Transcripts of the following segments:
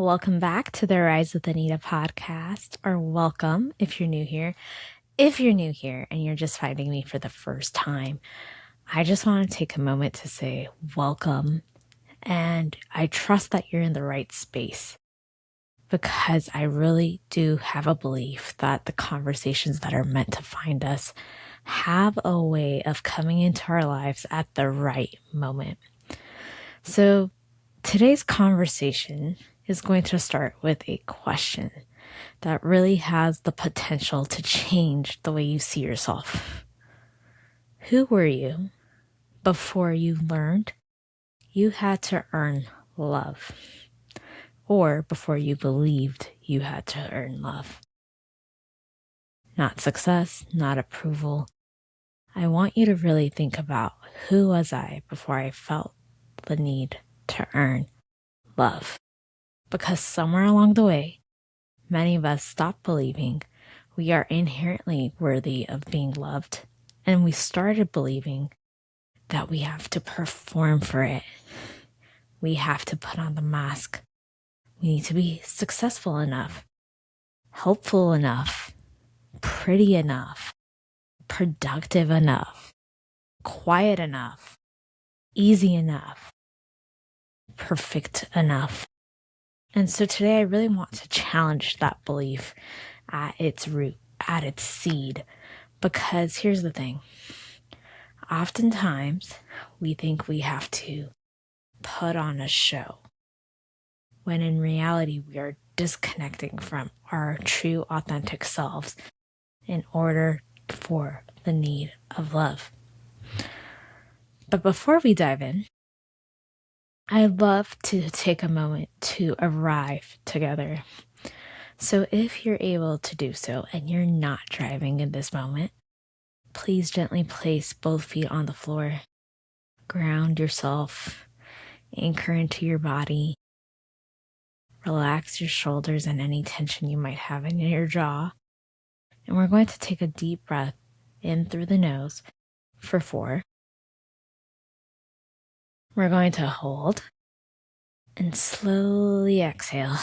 Welcome back to the Rise with Anita podcast, or welcome if you're new here. If you're new here and you're just finding me for the first time, I just want to take a moment to say welcome. And I trust that you're in the right space because I really do have a belief that the conversations that are meant to find us have a way of coming into our lives at the right moment. So today's conversation is going to start with a question that really has the potential to change the way you see yourself. Who were you before you learned you had to earn love, or before you believed you had to earn love? Not success, not approval. I want you to really think about, who was I before I felt the need to earn love? Because somewhere along the way, many of us stopped believing we are inherently worthy of being loved, and we started believing that we have to perform for it. We have to put on the mask. We need to be successful enough, helpful enough, pretty enough, productive enough, quiet enough, easy enough, perfect enough. And so today I really want to challenge that belief at its root, at its seed, because here's the thing. Oftentimes we think we have to put on a show, when in reality we are disconnecting from our true authentic selves in order for the need of love. But before we dive in, I'd love to take a moment to arrive together. So if you're able to do so and you're not driving in this moment, please gently place both feet on the floor. Ground yourself, anchor into your body. Relax your shoulders and any tension you might have in your jaw. And we're going to take a deep breath in through the nose for 4. We're going to hold and slowly exhale.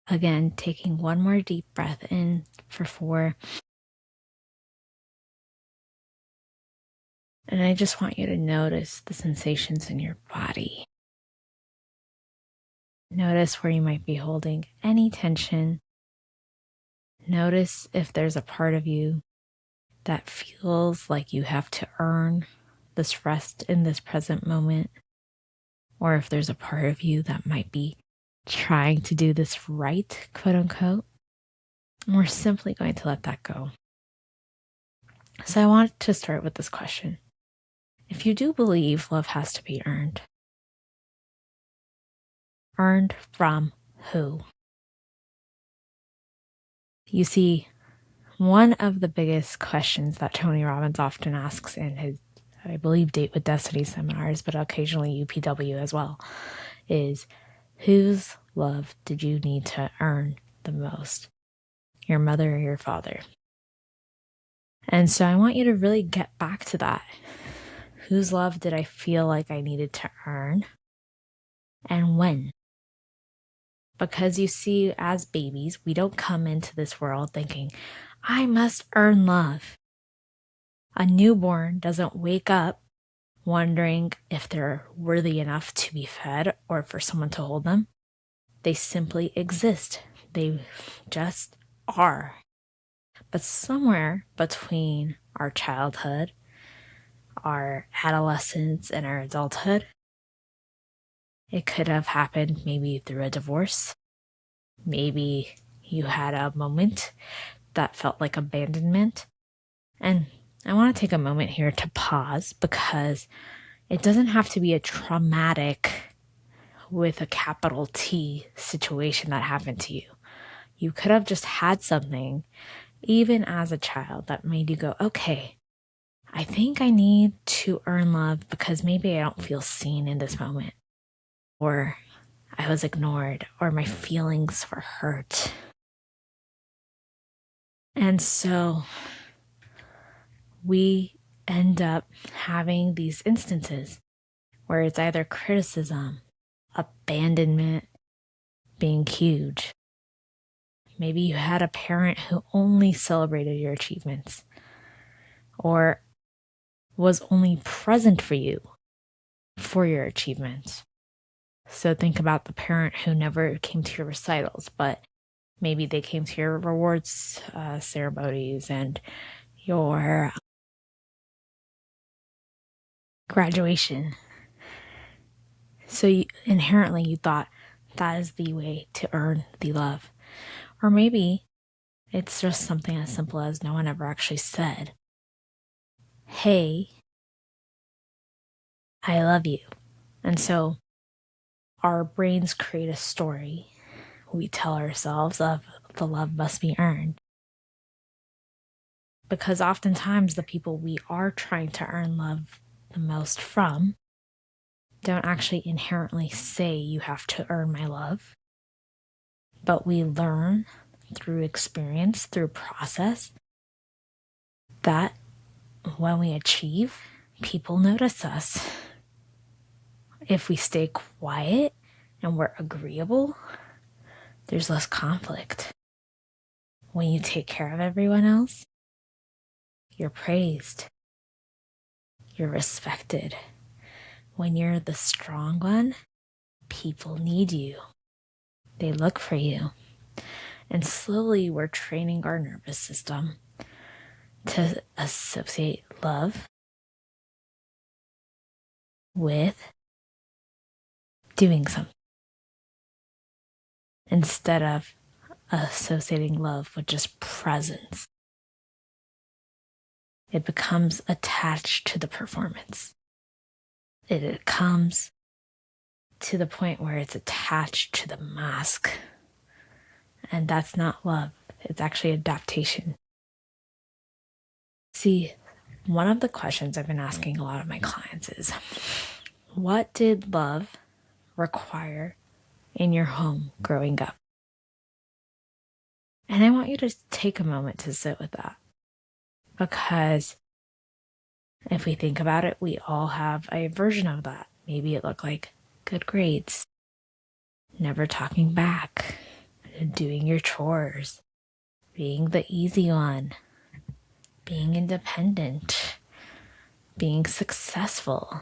Again, taking one more deep breath in for 4. And I just want you to notice the sensations in your body. Notice where you might be holding any tension. Notice if there's a part of you that feels like you have to earn this rest in this present moment, or if there's a part of you that might be trying to do this right, quote unquote. And we're simply going to let that go. So I want to start with this question. If you do believe love has to be earned from who? You see, one of the biggest questions that Tony Robbins often asks in his, I believe, Date with Destiny seminars, but occasionally UPW as well, is whose love did you need to earn the most? Your mother or your father? And so I want you to really get back to that. Whose love did I feel like I needed to earn? And when? Because you see, as babies, we don't come into this world thinking, I must earn love. A newborn doesn't wake up wondering if they're worthy enough to be fed or for someone to hold them. They simply exist. They just are. But somewhere between our childhood, our adolescence, and our adulthood, it could have happened maybe through a divorce. Maybe you had a moment that felt like abandonment. And I want to take a moment here to pause, because it doesn't have to be a traumatic, with a capital T, situation that happened to you. You could have just had something, even as a child, that made you go, okay, I think I need to earn love because maybe I don't feel seen in this moment, or I was ignored, or my feelings were hurt. And so we end up having these instances where it's either criticism abandonment being huge. Maybe you had a parent who only celebrated your achievements or was only present for you for your achievements. So think about the parent who never came to your recitals, but maybe they came to your rewards ceremonies and your graduation. So inherently you thought that is the way to earn the love. Or maybe it's just something as simple as no one ever actually said, hey, I love you. And so our brains create a story we tell ourselves of the love must be earned. Because oftentimes the people we are trying to earn love the most from don't actually inherently say you have to earn my love. But we learn through experience, through process, that when we achieve, people notice us. If we stay quiet and we're agreeable, there's less conflict. When you take care of everyone else, you're praised. You're respected. When you're the strong one, people need you. They look for you. And slowly we're training our nervous system to associate love with doing something instead of associating love with just presence. It becomes attached to the performance. It comes to the point where it's attached to the mask. And that's not love. It's actually adaptation. See, one of the questions I've been asking a lot of my clients is, what did love require in your home growing up? And I want you to take a moment to sit with that. Because if we think about it, we all have a version of that. Maybe it looked like good grades, never talking back, doing your chores, being the easy one, being independent, being successful.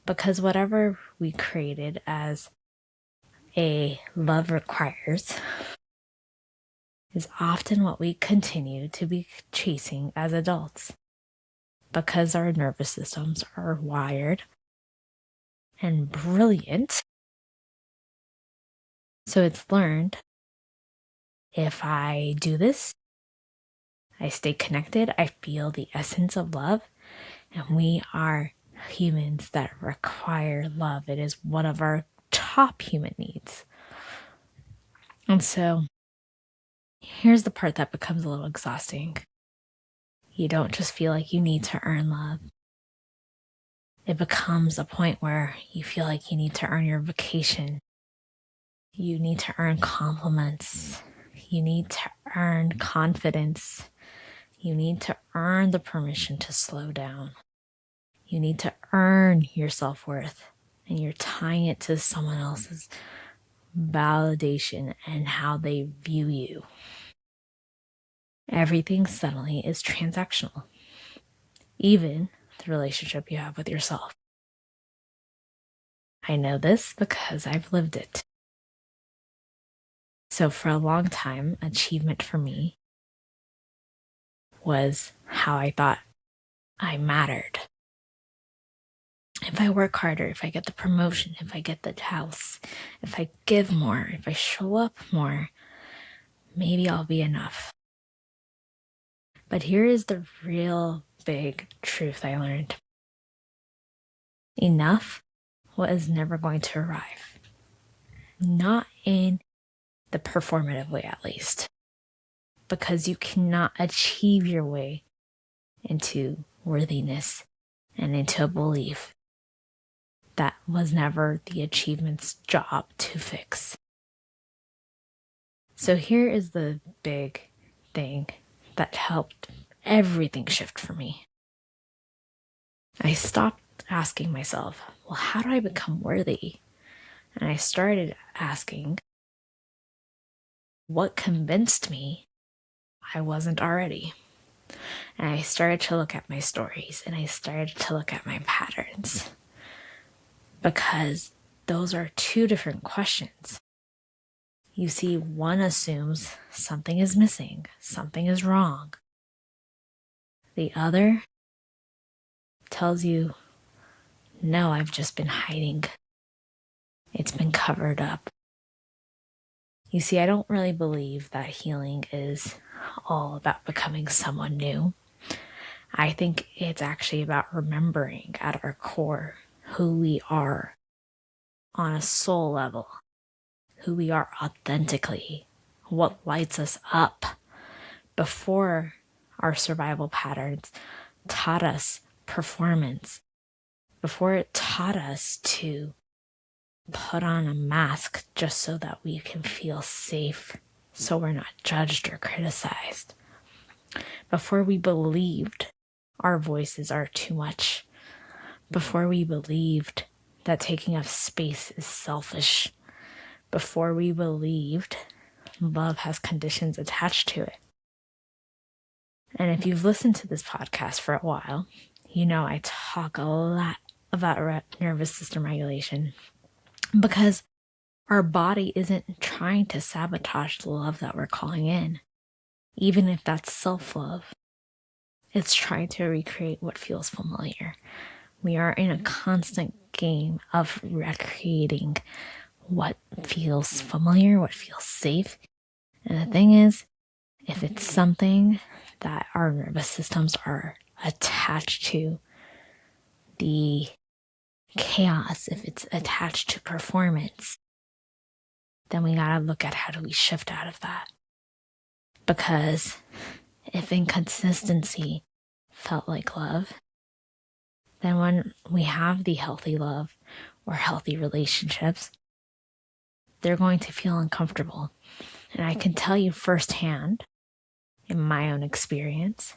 Because whatever we created as a love requires is often what we continue to be chasing as adults. Because our nervous systems are wired and brilliant. So it's learned, if I do this, I stay connected, I feel the essence of love, and we are humans that require love. It is one of our top human needs. And so here's the part that becomes a little exhausting. You don't just feel like you need to earn love. It becomes a point where you feel like you need to earn your vacation. You need to earn compliments. You need to earn confidence. You need to earn the permission to slow down. You need to earn your self-worth. And you're tying it to someone else's validation and how they view you. Everything suddenly is transactional. Even the relationship you have with yourself. I know this because I've lived it. So for a long time, achievement for me was how I thought I mattered. If I work harder, if I get the promotion, if I get the house, if I give more, if I show up more, maybe I'll be enough. But here is the real big truth I learned. Enough was never going to arrive. Not in the performative way, at least. Because you cannot achieve your way into worthiness and into a belief. That was never the achievement's job to fix. So here is the big thing that helped everything shift for me. I stopped asking myself, well, how do I become worthy? And I started asking, what convinced me I wasn't already? And I started to look at my stories and I started to look at my patterns, because those are two different questions. You see, one assumes something is missing, something is wrong. The other tells you, no, I've just been hiding. It's been covered up. You see, I don't really believe that healing is all about becoming someone new. I think it's actually about remembering at our core who we are on a soul level, who we are authentically, what lights us up. Before our survival patterns taught us performance, before it taught us to put on a mask just so that we can feel safe, so we're not judged or criticized. Before we believed our voices are too much, before we believed that taking up space is selfish, before we believed love has conditions attached to it. And if you've listened to this podcast for a while, you know I talk a lot about nervous system regulation, because our body isn't trying to sabotage the love that we're calling in, even if that's self-love. It's trying to recreate what feels familiar. We are in a constant game of recreating what feels familiar, what feels safe. And the thing is, if it's something that our nervous systems are attached to, the chaos, if it's attached to performance, then we gotta look at how do we shift out of that. Because if inconsistency felt like love, then when we have the healthy love or healthy relationships, they're going to feel uncomfortable. And I can tell you firsthand, in my own experience,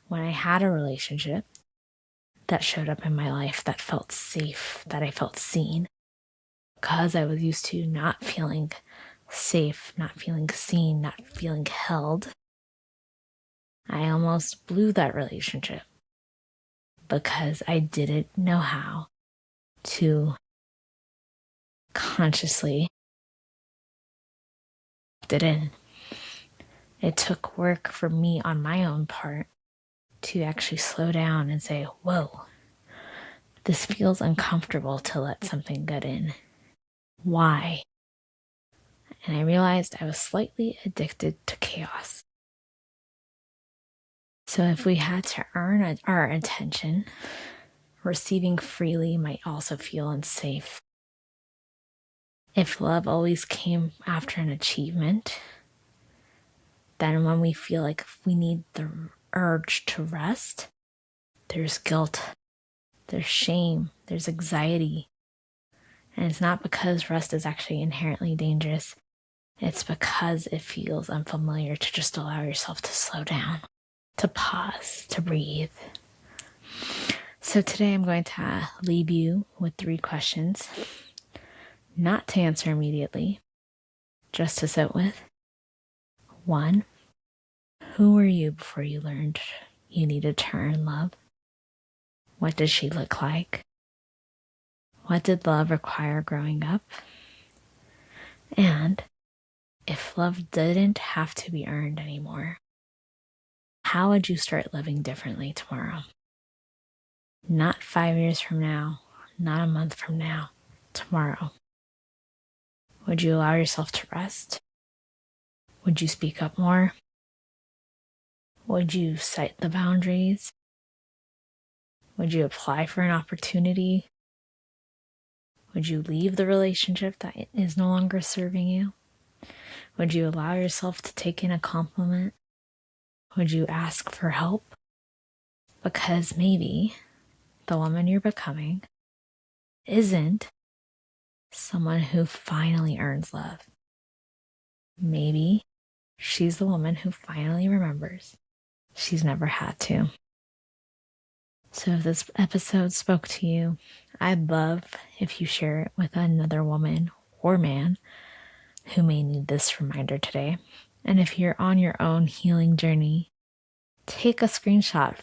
when I had a relationship that showed up in my life that felt safe, that I felt seen, because I was used to not feeling safe, not feeling seen, not feeling held, I almost blew that relationship because I didn't know how to consciously opt it in. It took work for me on my own part to actually slow down and say, whoa, this feels uncomfortable to let something get in. Why? And I realized I was slightly addicted to chaos. So if we had to earn our attention, receiving freely might also feel unsafe. If love always came after an achievement, then when we feel like we need the urge to rest, there's guilt, there's shame, there's anxiety. And it's not because rest is actually inherently dangerous. It's because it feels unfamiliar to just allow yourself to slow down, to pause, to breathe. So today I'm going to leave you with 3 questions, not to answer immediately, just to sit with. 1, who were you before you learned you needed to earn love? What did she look like? What did love require growing up? And if love didn't have to be earned anymore, how would you start living differently tomorrow? Not 5 years from now, not a month from now, tomorrow. Would you allow yourself to rest? Would you speak up more? Would you set the boundaries? Would you apply for an opportunity? Would you leave the relationship that is no longer serving you? Would you allow yourself to take in a compliment? Would you ask for help? Because maybe the woman you're becoming isn't someone who finally earns love. Maybe she's the woman who finally remembers she's never had to. So if this episode spoke to you, I'd love if you share it with another woman or man who may need this reminder today. And if you're on your own healing journey, take a screenshot,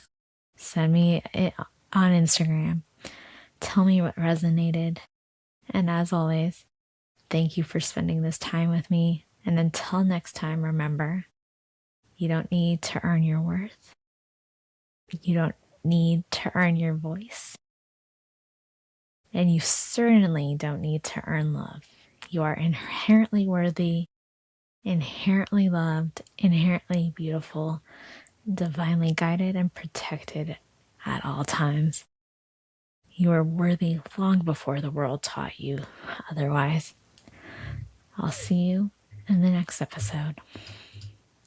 send me it on Instagram, tell me what resonated. And as always, thank you for spending this time with me. And until next time, remember, you don't need to earn your worth. You don't need to earn your voice. And you certainly don't need to earn love. You are inherently worthy, inherently loved, inherently beautiful, divinely guided and protected at all times. You are worthy long before the world taught you otherwise. I'll see you in the next episode.